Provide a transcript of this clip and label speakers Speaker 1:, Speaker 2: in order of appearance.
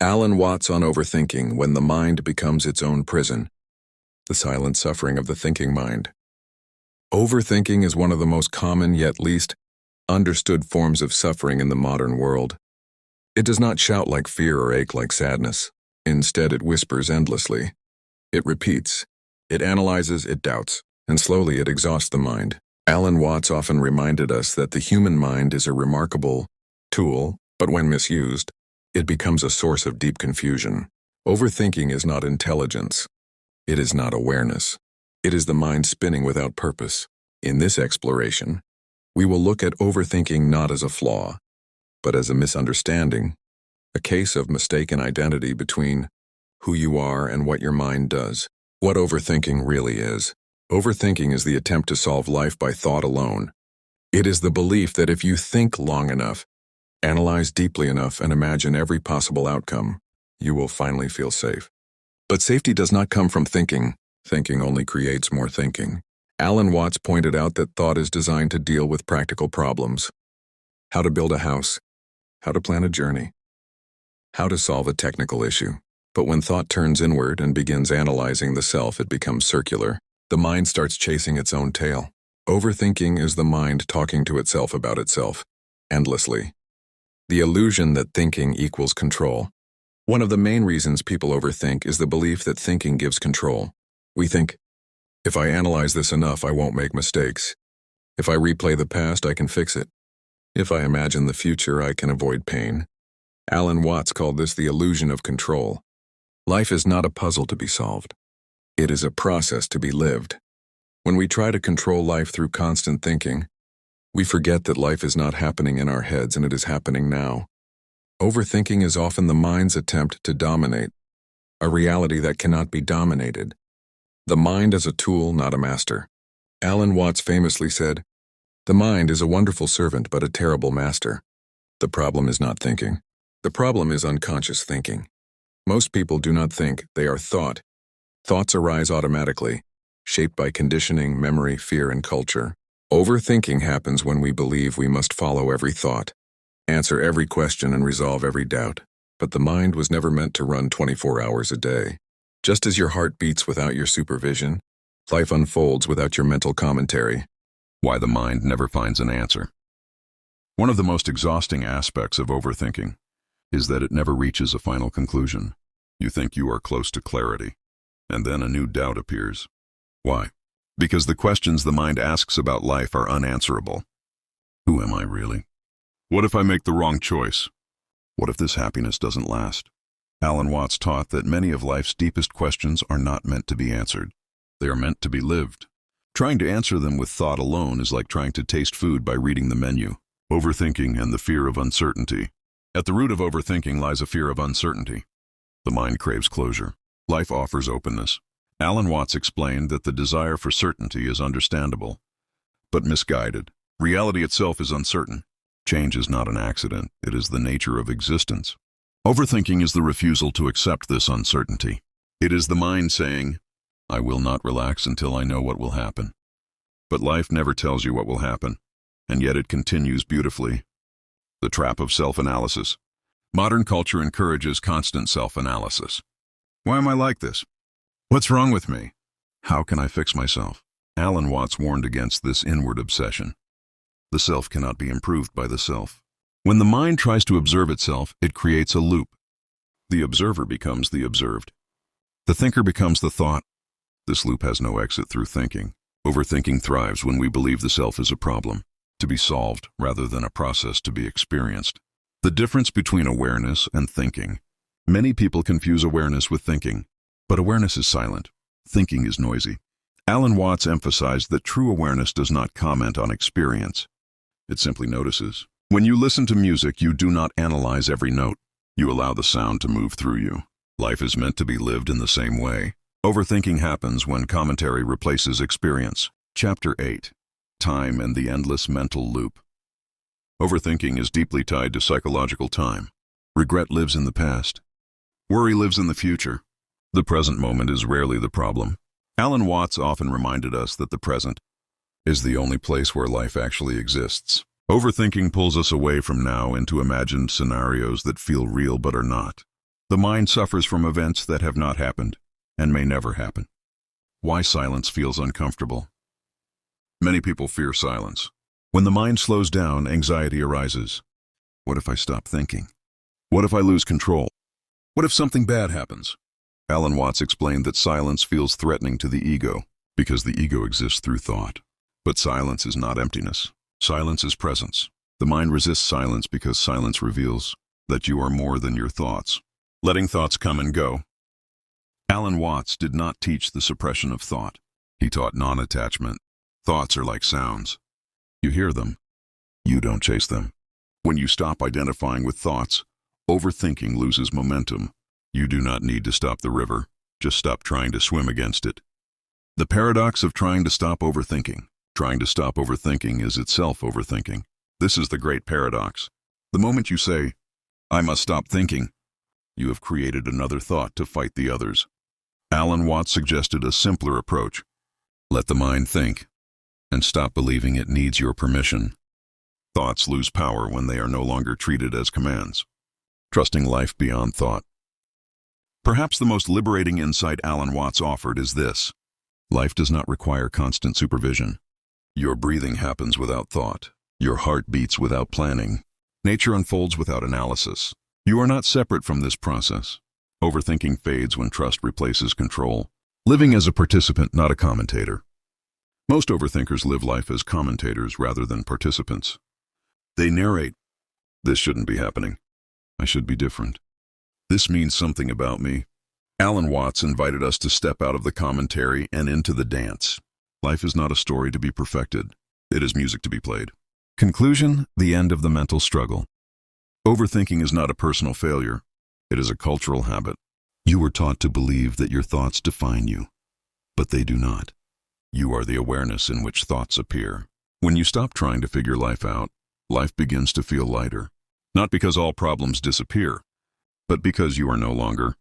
Speaker 1: Alan Watts on Overthinking, when the mind becomes its own prison. The silent suffering of the thinking mind. Overthinking is one of the most common yet least understood forms of suffering in the modern world. It does not shout like fear or ache like sadness. Instead, it whispers endlessly. It repeats. It analyzes, it doubts, and slowly it exhausts the mind. Alan Watts often reminded us that the human mind is a remarkable tool, but when misused, it becomes a source of deep confusion. Overthinking is not intelligence. It is not awareness. It is the mind spinning without purpose. In this exploration, we will look at overthinking not as a flaw, but as a misunderstanding, a case of mistaken identity between who you are and what your mind does. What overthinking really is. Overthinking is the attempt to solve life by thought alone. It is the belief that if you think long enough, analyze deeply enough, and imagine every possible outcome, you will finally feel safe. But safety does not come from thinking. Thinking only creates more thinking. Alan Watts pointed out that thought is designed to deal with practical problems. How to build a house, how to plan a journey, how to solve a technical issue. But when thought turns inward and begins analyzing the self, it becomes circular. The mind starts chasing its own tail. Overthinking is the mind talking to itself about itself, endlessly. The illusion that thinking equals control. One of the main reasons people overthink is the belief that thinking gives control. We think, if I analyze this enough, I won't make mistakes. If I replay the past, I can fix it. If I imagine the future, I can avoid pain. Alan Watts called this the illusion of control. Life is not a puzzle to be solved. It is a process to be lived. When we try to control life through constant thinking, we forget that life is not happening in our heads and it is happening now. Overthinking is often the mind's attempt to dominate, a reality that cannot be dominated. The mind as a tool, not a master. Alan Watts famously said, "The mind is a wonderful servant but a terrible master." The problem is not thinking. The problem is unconscious thinking. Most people do not think, they are thought. Thoughts arise automatically, shaped by conditioning, memory, fear, and culture. Overthinking happens when we believe we must follow every thought, answer every question, and resolve every doubt. But the mind was never meant to run 24 hours a day. Just as your heart beats without your supervision, life unfolds without your mental commentary.
Speaker 2: Why the mind never finds an answer. One of the most exhausting aspects of overthinking is that it never reaches a final conclusion. You think you are close to clarity, and then a new doubt appears. Why? Because the questions the mind asks about life are unanswerable. Who am I really? What if I make the wrong choice? What if this happiness doesn't last? Alan Watts taught that many of life's deepest questions are not meant to be answered. They are meant to be lived. Trying to answer them with thought alone is like trying to taste food by reading the menu. Overthinking and the fear of uncertainty. At the root of overthinking lies a fear of uncertainty. The mind craves closure. Life offers openness. Alan Watts explained that the desire for certainty is understandable, but misguided. Reality itself is uncertain. Change is not an accident, it is the nature of existence. Overthinking is the refusal to accept this uncertainty. It is the mind saying, I will not relax until I know what will happen. But life never tells you what will happen, and yet it continues beautifully. The trap of self-analysis. Modern culture encourages constant self-analysis. Why am I like this? What's wrong with me? How can I fix myself? Alan Watts warned against this inward obsession. The self cannot be improved by the self. When the mind tries to observe itself, it creates a loop. The observer becomes the observed. The thinker becomes the thought. This loop has no exit through thinking. Overthinking thrives when we believe the self is a problem to be solved rather than a process to be experienced. The difference between awareness and thinking. Many people confuse awareness with thinking, but awareness is silent. Thinking is noisy. Alan Watts emphasized that true awareness does not comment on experience. It simply notices. When you listen to music, you do not analyze every note. You allow the sound to move through you. Life is meant to be lived in the same way. Overthinking happens when commentary replaces experience. Chapter 8. Time and the Endless Mental Loop. Overthinking is deeply tied to psychological time. Regret lives in the past. Worry lives in the future. The present moment is rarely the problem. Alan Watts often reminded us that the present is the only place where life actually exists. Overthinking pulls us away from now into imagined scenarios that feel real but are not. The mind suffers from events that have not happened and may never happen. Why silence feels uncomfortable. Many people fear silence. When the mind slows down, anxiety arises. What if I stop thinking? What if I lose control? What if something bad happens? Alan Watts explained that silence feels threatening to the ego because the ego exists through thought. But silence is not emptiness. Silence is presence. The mind resists silence because silence reveals that you are more than your thoughts. Letting thoughts come and go. Alan Watts did not teach the suppression of thought. He taught non-attachment. Thoughts are like sounds. You hear them. You don't chase them. When you stop identifying with thoughts, overthinking loses momentum. You do not need to stop the river. Just stop trying to swim against it. The paradox of trying to stop overthinking. Trying to stop overthinking is itself overthinking. This is the great paradox. The moment you say, I must stop thinking, you have created another thought to fight the others. Alan Watts suggested a simpler approach. Let the mind think, and stop believing it needs your permission. Thoughts lose power when they are no longer treated as commands. Trusting life beyond thought. Perhaps the most liberating insight Alan Watts offered is this. Life does not require constant supervision. Your breathing happens without thought. Your heart beats without planning. Nature unfolds without analysis. You are not separate from this process. Overthinking fades when trust replaces control. Living as a participant, not a commentator. Most overthinkers live life as commentators rather than participants. They narrate, this shouldn't be happening. I should be different. This means something about me. Alan Watts invited us to step out of the commentary and into the dance. Life is not a story to be perfected. It is music to be played. Conclusion, the end of the mental struggle. Overthinking is not a personal failure. It is a cultural habit. You were taught to believe that your thoughts define you, but they do not. You are the awareness in which thoughts appear. When you stop trying to figure life out, life begins to feel lighter. Not because all problems disappear, but because you are no longer